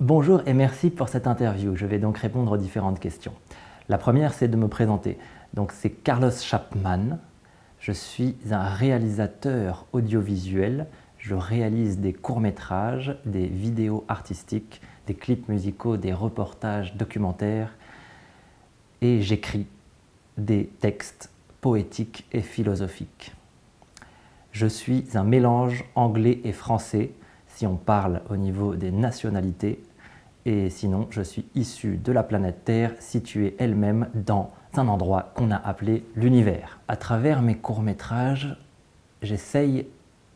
Bonjour et merci pour cette interview. Je vais donc répondre aux différentes questions. La première, c'est de me présenter. Donc, c'est Carlos Chapman. Je suis un réalisateur audiovisuel. Je réalise des courts-métrages, des vidéos artistiques, des clips musicaux, des reportages documentaires et j'écris des textes poétiques et philosophiques. Je suis un mélange anglais et français, si on parle au niveau des nationalités, et sinon je suis issu de la planète Terre, située elle-même dans un endroit qu'on a appelé l'univers. À travers mes courts-métrages, j'essaye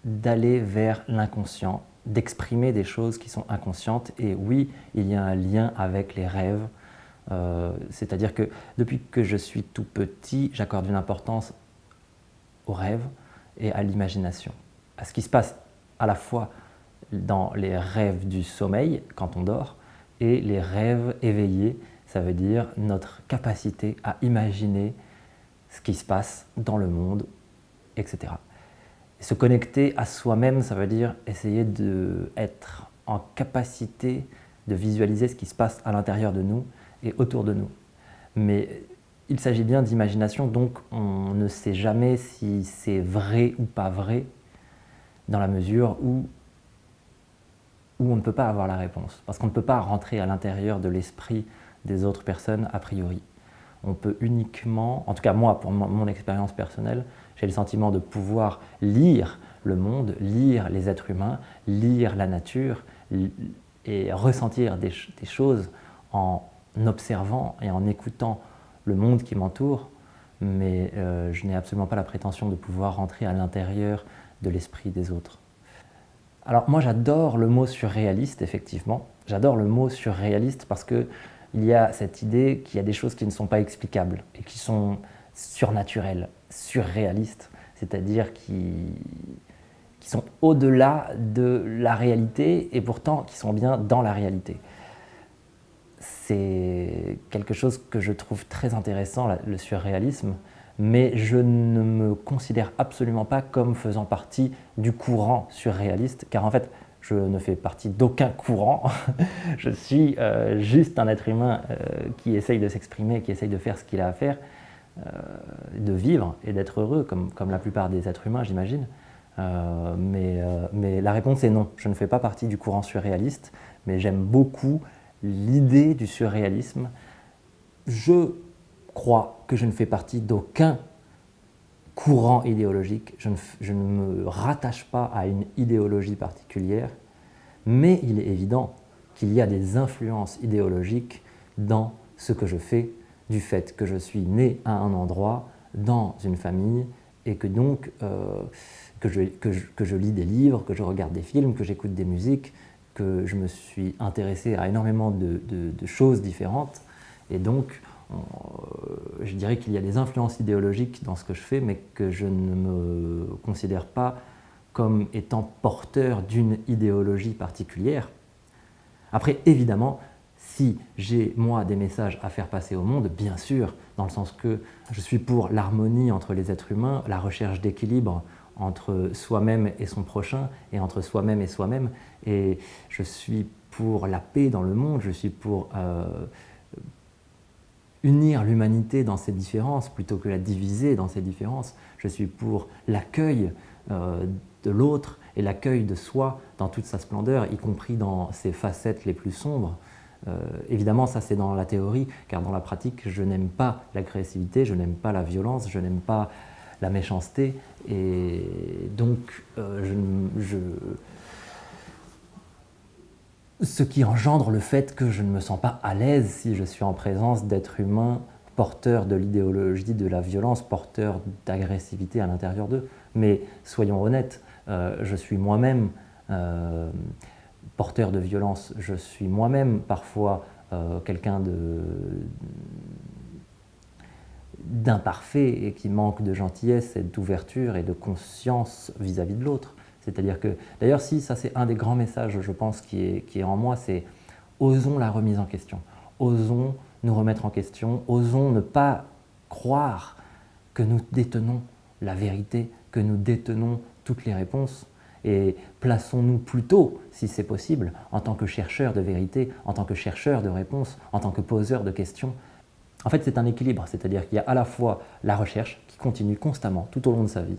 d'aller vers l'inconscient, d'exprimer des choses qui sont inconscientes, et oui, il y a un lien avec les rêves, c'est-à-dire que depuis que je suis tout petit, j'accorde une importance aux rêves et à l'imagination, à ce qui se passe à la fois dans les rêves du sommeil, quand on dort, et les rêves éveillés, ça veut dire notre capacité à imaginer ce qui se passe dans le monde, etc. Et se connecter à soi-même, ça veut dire essayer d'être en capacité de visualiser ce qui se passe à l'intérieur de nous et autour de nous. Mais il s'agit bien d'imagination, donc on ne sait jamais si c'est vrai ou pas vrai, dans la mesure où on ne peut pas avoir la réponse, parce qu'on ne peut pas rentrer à l'intérieur de l'esprit des autres personnes a priori. On peut uniquement, en tout cas moi, pour mon expérience personnelle, j'ai le sentiment de pouvoir lire le monde, lire les êtres humains, lire la nature et ressentir des choses en observant et en écoutant le monde qui m'entoure, mais je n'ai absolument pas la prétention de pouvoir rentrer à l'intérieur de l'esprit des autres. Alors moi j'adore le mot surréaliste, effectivement. J'adore le mot surréaliste parce qu'il y a cette idée qu'il y a des choses qui ne sont pas explicables et qui sont surnaturelles, surréalistes, c'est-à-dire qui sont au-delà de la réalité et pourtant qui sont bien dans la réalité. C'est quelque chose que je trouve très intéressant, le surréalisme, mais je ne me considère absolument pas comme faisant partie du courant surréaliste, car en fait, je ne fais partie d'aucun courant. Je suis juste un être humain qui essaye de s'exprimer, qui essaye de faire ce qu'il a à faire, de vivre et d'être heureux, comme la plupart des êtres humains, j'imagine. Mais la réponse est non. Je ne fais pas partie du courant surréaliste, mais j'aime beaucoup l'idée du surréalisme. Je crois que je ne fais partie d'aucun courant idéologique, je ne me rattache pas à une idéologie particulière, mais il est évident qu'il y a des influences idéologiques dans ce que je fais, du fait que je suis né à un endroit, dans une famille, et que donc que je lis des livres, que je regarde des films, que j'écoute des musiques, que je me suis intéressé à énormément de choses différentes, et donc je dirais qu'il y a des influences idéologiques dans ce que je fais, mais que je ne me considère pas comme étant porteur d'une idéologie particulière. Après, évidemment, si j'ai, moi, des messages à faire passer au monde, bien sûr, dans le sens que je suis pour l'harmonie entre les êtres humains, la recherche d'équilibre entre soi-même et son prochain, et entre soi-même et soi-même, et je suis pour la paix dans le monde, je suis pour unir l'humanité dans ses différences plutôt que la diviser dans ses différences. Je suis pour l'accueil de l'autre et l'accueil de soi dans toute sa splendeur, y compris dans ses facettes les plus sombres. Évidemment, ça c'est dans la théorie, car dans la pratique, je n'aime pas l'agressivité, je n'aime pas la violence, je n'aime pas la méchanceté, et donc ce qui engendre le fait que je ne me sens pas à l'aise si je suis en présence d'êtres humains porteurs de l'idéologie de la violence, porteurs d'agressivité à l'intérieur d'eux. Mais soyons honnêtes, je suis moi-même porteur de violence, je suis moi-même parfois quelqu'un d'imparfait et qui manque de gentillesse et d'ouverture et de conscience vis-à-vis de l'autre. C'est-à-dire que, d'ailleurs, si ça c'est un des grands messages, je pense, qui est en moi, c'est osons la remise en question, osons nous remettre en question, osons ne pas croire que nous détenons la vérité, que nous détenons toutes les réponses, Et plaçons-nous plutôt, si c'est possible, en tant que chercheurs de vérité, en tant que chercheurs de réponses, en tant que poseurs de questions. En fait, c'est un équilibre, c'est-à-dire qu'il y a à la fois la recherche qui continue constamment tout au long de sa vie,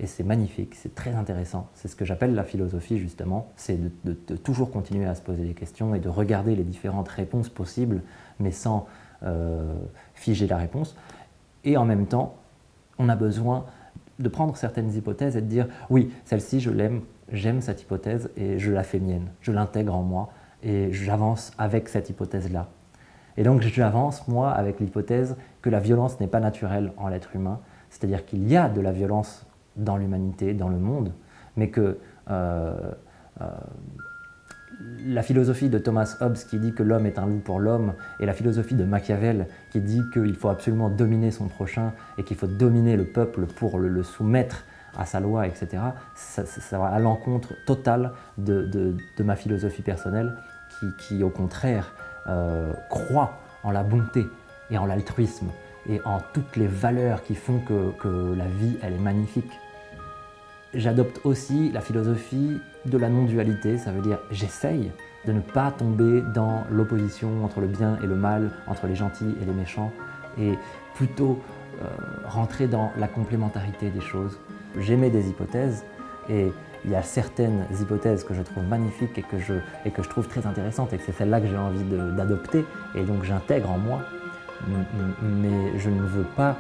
et c'est magnifique, c'est très intéressant. C'est ce que j'appelle la philosophie, justement, c'est de toujours continuer à se poser des questions et de regarder les différentes réponses possibles, mais sans figer la réponse. Et en même temps, on a besoin de prendre certaines hypothèses et de dire « oui, celle-ci, je l'aime, j'aime cette hypothèse et je la fais mienne, je l'intègre en moi et j'avance avec cette hypothèse-là ». Et donc j'avance, moi, avec l'hypothèse que la violence n'est pas naturelle en l'être humain, c'est-à-dire qu'il y a de la violence dans l'humanité, dans le monde, mais que la philosophie de Thomas Hobbes qui dit que l'homme est un loup pour l'homme, et la philosophie de Machiavel qui dit qu'il faut absolument dominer son prochain et qu'il faut dominer le peuple pour le soumettre à sa loi, etc., ça va à l'encontre totale de ma philosophie personnelle qui au contraire, croit en la bonté et en l'altruisme et en toutes les valeurs qui font que la vie, elle est magnifique. J'adopte aussi la philosophie de la non-dualité, ça veut dire j'essaye de ne pas tomber dans l'opposition entre le bien et le mal, entre les gentils et les méchants, et plutôt rentrer dans la complémentarité des choses. J'émets des hypothèses, et il y a certaines hypothèses que je trouve magnifiques et que je trouve très intéressantes, et que c'est celle-là que j'ai envie d'adopter, et donc j'intègre en moi, mais je ne veux pas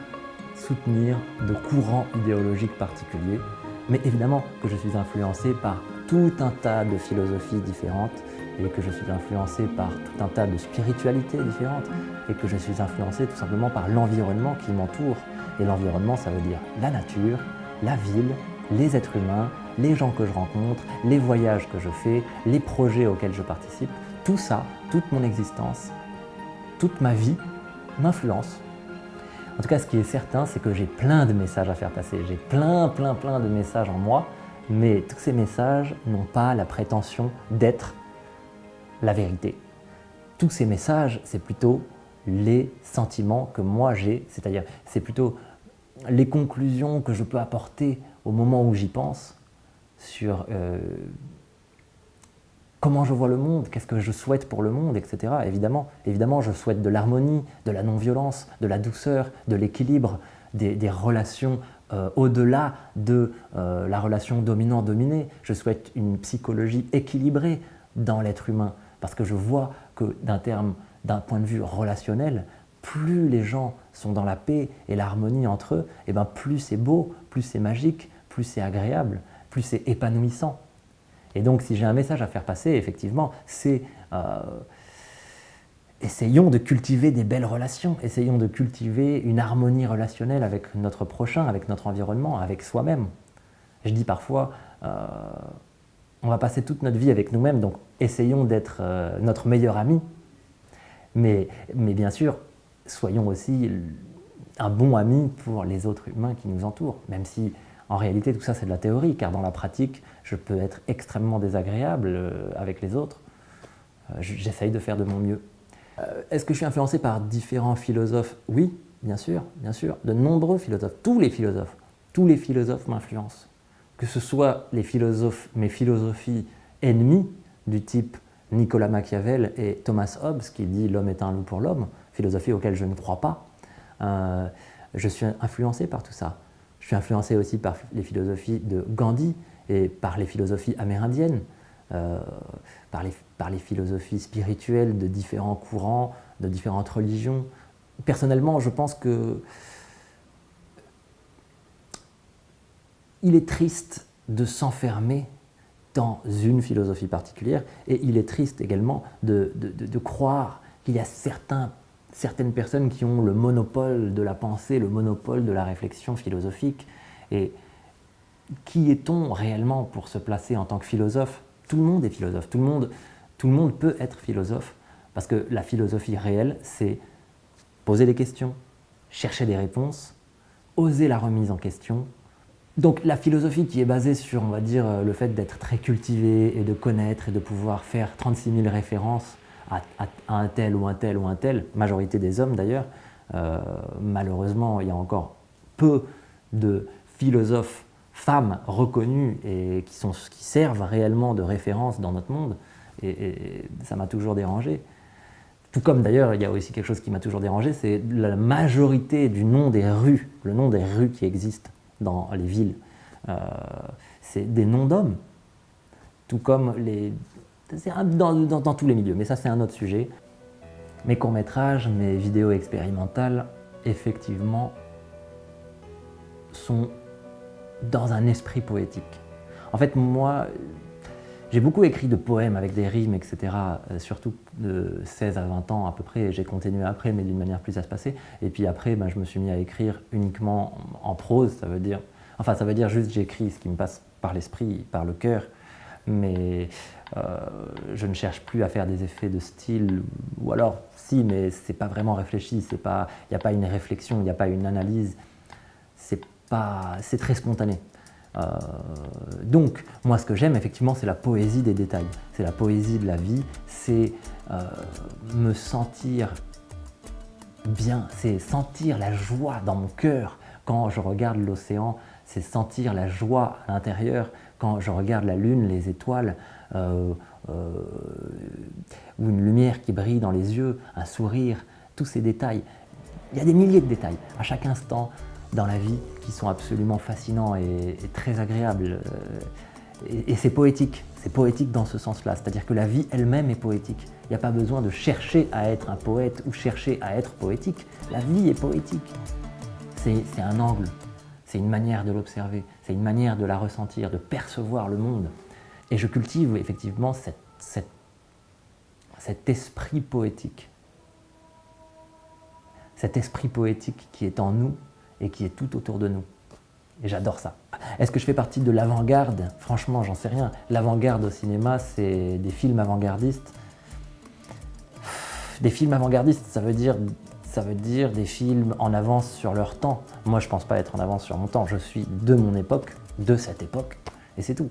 soutenir de courant idéologique particulier. Mais évidemment que je suis influencé par tout un tas de philosophies différentes et que je suis influencé par tout un tas de spiritualités différentes et que je suis influencé tout simplement par l'environnement qui m'entoure. Et l'environnement, ça veut dire la nature, la ville, les êtres humains, les gens que je rencontre, les voyages que je fais, les projets auxquels je participe. Tout ça, toute mon existence, toute ma vie m'influence. En tout cas, ce qui est certain, c'est que j'ai plein de messages à faire passer. J'ai plein de messages en moi, mais tous ces messages n'ont pas la prétention d'être la vérité. Tous ces messages, c'est plutôt les sentiments que moi j'ai, c'est-à-dire c'est plutôt les conclusions que je peux apporter au moment où j'y pense sur comment je vois le monde, qu'est-ce que je souhaite pour le monde, etc. Évidemment, je souhaite de l'harmonie, de la non-violence, de la douceur, de l'équilibre, des relations au-delà de la relation dominant-dominé. Je souhaite une psychologie équilibrée dans l'être humain, parce que je vois que d'un point de vue relationnel, plus les gens sont dans la paix et l'harmonie entre eux, et ben plus c'est beau, plus c'est magique, plus c'est agréable, plus c'est épanouissant. Et donc, si j'ai un message à faire passer, effectivement, c'est essayons de cultiver des belles relations, essayons de cultiver une harmonie relationnelle avec notre prochain, avec notre environnement, avec soi-même. Je dis parfois, on va passer toute notre vie avec nous-mêmes, donc essayons d'être notre meilleur ami. Mais bien sûr, soyons aussi un bon ami pour les autres humains qui nous entourent, même si en réalité, tout ça, c'est de la théorie, car dans la pratique, je peux être extrêmement désagréable avec les autres. J'essaye de faire de mon mieux. Est-ce que je suis influencé par différents philosophes? Oui, bien sûr, de nombreux philosophes. Tous les philosophes m'influencent. Que ce soit mes philosophies ennemies, du type Nicolas Machiavel et Thomas Hobbes, qui dit « l'homme est un loup pour l'homme », philosophie auquel je ne crois pas. Je suis influencé par tout ça. Je suis influencé aussi par les philosophies de Gandhi et par les philosophies amérindiennes, par les philosophies spirituelles de différents courants, de différentes religions. Personnellement, je pense que il est triste de s'enfermer dans une philosophie particulière et il est triste également de croire qu'il y a certaines personnes qui ont le monopole de la pensée, le monopole de la réflexion philosophique. Et qui est-on réellement pour se placer en tant que philosophe? Tout le monde est philosophe, tout le monde peut être philosophe, parce que la philosophie réelle, c'est poser des questions, chercher des réponses, oser la remise en question. Donc la philosophie qui est basée sur, on va dire, le fait d'être très cultivé et de connaître et de pouvoir faire 36 000 références à un tel ou un tel ou un tel, majorité des hommes d'ailleurs, malheureusement il y a encore peu de philosophes femmes reconnues et qui servent réellement de référence dans notre monde, et ça m'a toujours dérangé. Tout comme d'ailleurs, il y a aussi quelque chose qui m'a toujours dérangé, c'est la majorité du nom des rues, le nom des rues qui existent dans les villes. C'est des noms d'hommes, tout comme dans tous les milieux, mais ça c'est un autre sujet. Mes courts-métrages, mes vidéos expérimentales, effectivement, sont dans un esprit poétique. En fait, moi, j'ai beaucoup écrit de poèmes avec des rimes, etc., surtout de 16 à 20 ans à peu près, et j'ai continué après, mais d'une manière plus espacée. Et puis après, je me suis mis à écrire uniquement en prose, ça veut dire juste j'écris ce qui me passe par l'esprit, par le cœur, mais je ne cherche plus à faire des effets de style, ou alors si, mais c'est pas vraiment réfléchi, il n'y a pas une réflexion, il n'y a pas une analyse, c'est très spontané. Donc, moi, ce que j'aime, effectivement, c'est la poésie des détails, c'est la poésie de la vie, c'est me sentir bien, c'est sentir la joie dans mon cœur quand je regarde l'océan, c'est sentir la joie à l'intérieur quand je regarde la lune, les étoiles, ou une lumière qui brille dans les yeux, un sourire, tous ces détails. Il y a des milliers de détails à chaque instant dans la vie qui sont absolument fascinants et très agréables. Et c'est poétique dans ce sens-là, c'est-à-dire que la vie elle-même est poétique. Il n'y a pas besoin de chercher à être un poète ou chercher à être poétique. La vie est poétique. C'est un angle, c'est une manière de l'observer, c'est une manière de la ressentir, de percevoir le monde. Et je cultive effectivement cet esprit poétique. Cet esprit poétique qui est en nous et qui est tout autour de nous. Et j'adore ça. Est-ce que je fais partie de l'avant-garde? Franchement, j'en sais rien. L'avant-garde au cinéma, c'est des films avant-gardistes. Des films avant-gardistes, ça veut dire des films en avance sur leur temps. Moi, je ne pense pas être en avance sur mon temps. Je suis de mon époque, de cette époque, et c'est tout.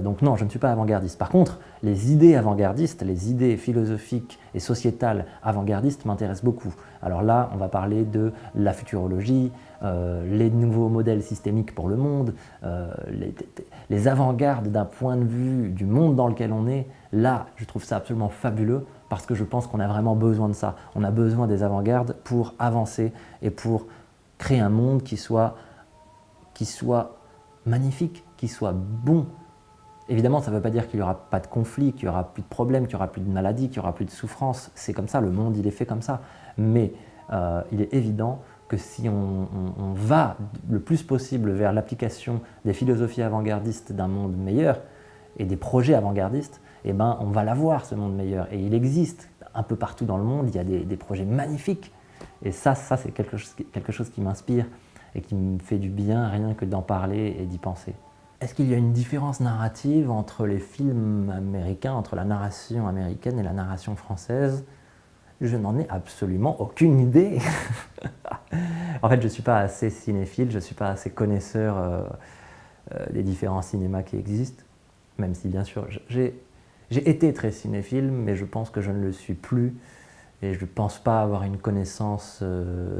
Donc non, je ne suis pas avant-gardiste. Par contre, les idées avant-gardistes, les idées philosophiques et sociétales avant-gardistes m'intéressent beaucoup. Alors là, on va parler de la futurologie, les nouveaux modèles systémiques pour le monde, les avant-gardes d'un point de vue du monde dans lequel on est. Là, je trouve ça absolument fabuleux parce que je pense qu'on a vraiment besoin de ça. On a besoin des avant-gardes pour avancer et pour créer un monde qui soit magnifique, qui soit bon. Évidemment, ça ne veut pas dire qu'il n'y aura pas de conflit, qu'il n'y aura plus de problèmes, qu'il n'y aura plus de maladies, qu'il n'y aura plus de souffrances. C'est comme ça, le monde il est fait comme ça. Mais il est évident que si on va le plus possible vers l'application des philosophies avant-gardistes d'un monde meilleur et des projets avant-gardistes, eh ben, on va l'avoir ce monde meilleur. Et il existe un peu partout dans le monde, il y a des projets magnifiques. Et ça c'est quelque chose qui m'inspire et qui me fait du bien rien que d'en parler et d'y penser. Est-ce qu'il y a une différence narrative entre les films américains, entre la narration américaine et la narration française? Je n'en ai absolument aucune idée. En fait, je ne suis pas assez cinéphile, je ne suis pas assez connaisseur des différents cinémas qui existent, même si bien sûr j'ai été très cinéphile, mais je pense que je ne le suis plus et je ne pense pas avoir une connaissance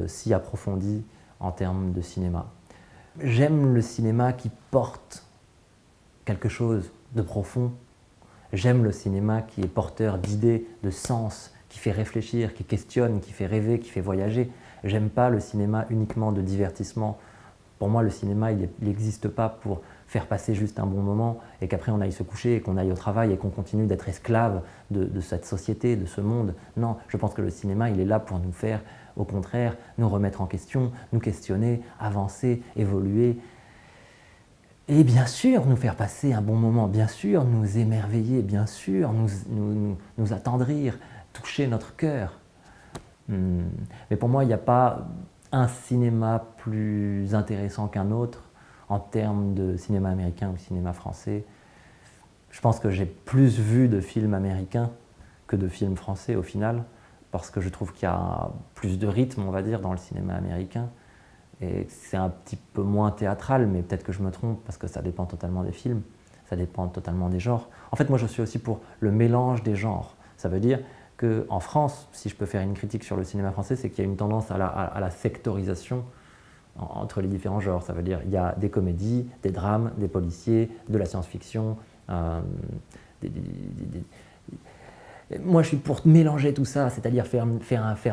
si approfondie en termes de cinéma. J'aime le cinéma qui porte quelque chose de profond. J'aime le cinéma qui est porteur d'idées, de sens, qui fait réfléchir, qui questionne, qui fait rêver, qui fait voyager. J'aime pas le cinéma uniquement de divertissement. Pour moi, le cinéma, il n'existe pas pour faire passer juste un bon moment et qu'après on aille se coucher et qu'on aille au travail et qu'on continue d'être esclave de cette société, de ce monde. Non, je pense que le cinéma, il est là pour nous faire, au contraire, nous remettre en question, nous questionner, avancer, évoluer. Et bien sûr, nous faire passer un bon moment, bien sûr, nous émerveiller, bien sûr, nous attendrir, toucher notre cœur. Mais pour moi, il n'y a pas un cinéma plus intéressant qu'un autre en termes de cinéma américain ou cinéma français. Je pense que j'ai plus vu de films américains que de films français au final, parce que je trouve qu'il y a plus de rythme, on va dire, dans le cinéma américain. Et c'est un petit peu moins théâtral, mais peut-être que je me trompe, parce que ça dépend totalement des films, ça dépend totalement des genres. En fait, moi, je suis aussi pour le mélange des genres. Ça veut dire qu'en France, si je peux faire une critique sur le cinéma français, c'est qu'il y a une tendance à la sectorisation entre les différents genres. Ça veut dire il y a des comédies, des drames, des policiers, de la science-fiction. Moi, je suis pour mélanger tout ça, c'est-à-dire faire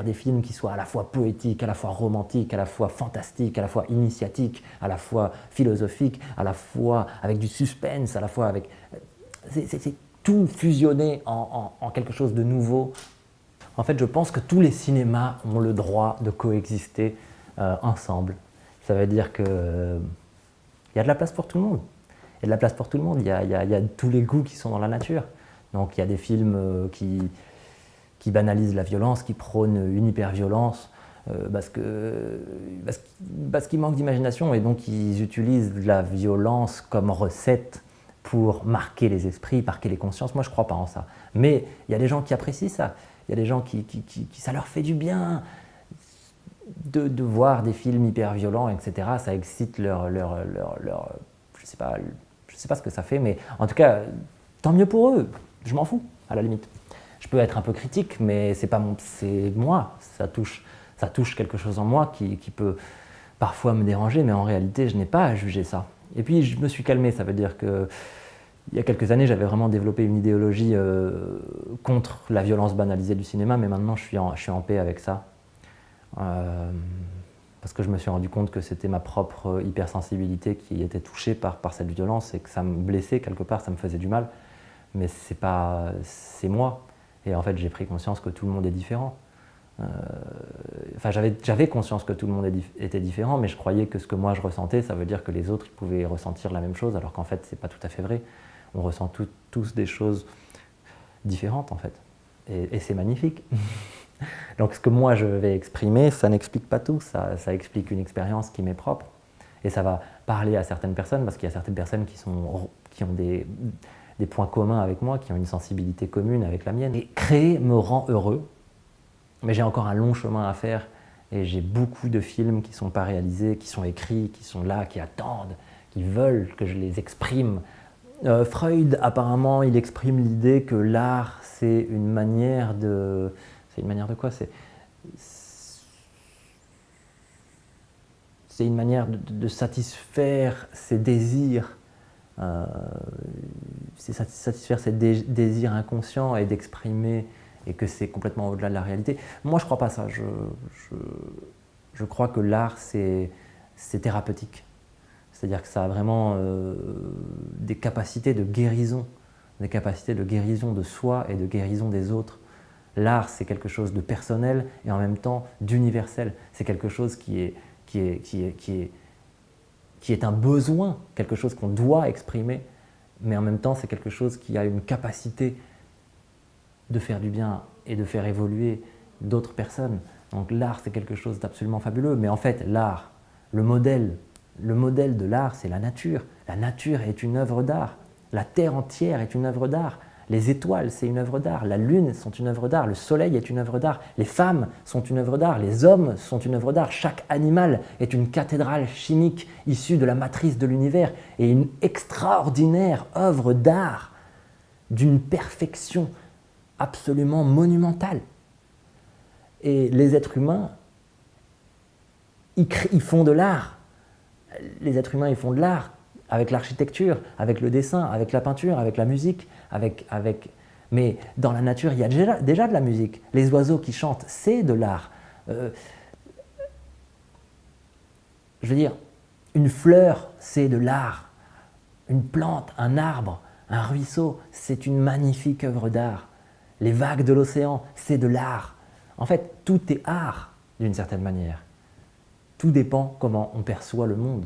des films qui soient à la fois poétiques, à la fois romantiques, à la fois fantastiques, à la fois initiatiques, à la fois philosophiques, à la fois avec du suspense, à la fois avec... C'est tout fusionné en quelque chose de nouveau. En fait, je pense que tous les cinémas ont le droit de coexister ensemble. Ça veut dire qu'il y a de la place pour tout le monde. Il y a de la place pour tout le monde, il y a tous les goûts qui sont dans la nature. Donc il y a des films qui banalisent la violence, qui prônent une hyper-violence, parce qu'ils manquent d'imagination et donc ils utilisent la violence comme recette pour marquer les esprits, marquer les consciences. Moi je ne crois pas en ça. Mais il y a des gens qui apprécient ça. Il y a des gens qui ça leur fait du bien de voir des films hyper-violents, etc. Ça excite leur je sais pas ce que ça fait, mais en tout cas, tant mieux pour eux. Je m'en fous, à la limite. Je peux être un peu critique, mais c'est moi. Ça touche quelque chose en moi qui peut parfois me déranger, mais en réalité, je n'ai pas à juger ça. Et puis, je me suis calmé. Ça veut dire que il y a quelques années, j'avais vraiment développé une idéologie contre la violence banalisée du cinéma, mais maintenant, je suis en paix avec ça. Parce que je me suis rendu compte que c'était ma propre hypersensibilité qui était touchée par cette violence et que ça me blessait quelque part, ça me faisait du mal. Mais c'est moi. Et en fait, j'ai pris conscience que tout le monde est différent. Enfin, j'avais conscience que tout le monde était différent, mais je croyais que ce que moi je ressentais, ça veut dire que les autres ils pouvaient ressentir la même chose, alors qu'en fait, c'est pas tout à fait vrai. On ressent tous des choses différentes, en fait. Et c'est magnifique. Donc, ce que moi je vais exprimer, ça n'explique pas tout. Ça explique une expérience qui m'est propre. Et ça va parler à certaines personnes, parce qu'il y a certaines personnes qui ont des points communs avec moi, qui ont une sensibilité commune avec la mienne. Et créer me rend heureux, mais j'ai encore un long chemin à faire et j'ai beaucoup de films qui ne sont pas réalisés, qui sont écrits, qui sont là, qui attendent, qui veulent que je les exprime. Freud, apparemment, il exprime l'idée que l'art, c'est une manière de... C'est une manière de quoi? C'est une manière de satisfaire ses désirs. C'est satisfaire ces désirs inconscients et d'exprimer, et que c'est complètement au-delà de la réalité. Moi, je ne crois pas ça. Je crois que l'art, c'est thérapeutique. C'est-à-dire que ça a vraiment des capacités de guérison de soi et de guérison des autres. L'art, c'est quelque chose de personnel et en même temps d'universel. C'est quelque chose qui est un besoin, quelque chose qu'on doit exprimer, mais en même temps, c'est quelque chose qui a une capacité de faire du bien et de faire évoluer d'autres personnes. Donc l'art, c'est quelque chose d'absolument fabuleux, mais en fait, l'art, le modèle de l'art, c'est la nature. La nature est une œuvre d'art. La terre entière est une œuvre d'art. Les étoiles, c'est une œuvre d'art. La lune sont une œuvre d'art. Le soleil est une œuvre d'art. Les femmes sont une œuvre d'art. Les hommes sont une œuvre d'art. Chaque animal est une cathédrale chimique issue de la matrice de l'univers et une extraordinaire œuvre d'art d'une perfection absolument monumentale. Et les êtres humains, ils font de l'art. Les êtres humains, ils font de l'art avec l'architecture, avec le dessin, avec la peinture, avec la musique, Mais dans la nature, il y a déjà de la musique. Les oiseaux qui chantent, c'est de l'art. Je veux dire, une fleur, c'est de l'art. Une plante, un arbre, un ruisseau, c'est une magnifique œuvre d'art. Les vagues de l'océan, c'est de l'art. En fait, tout est art, d'une certaine manière. Tout dépend comment on perçoit le monde.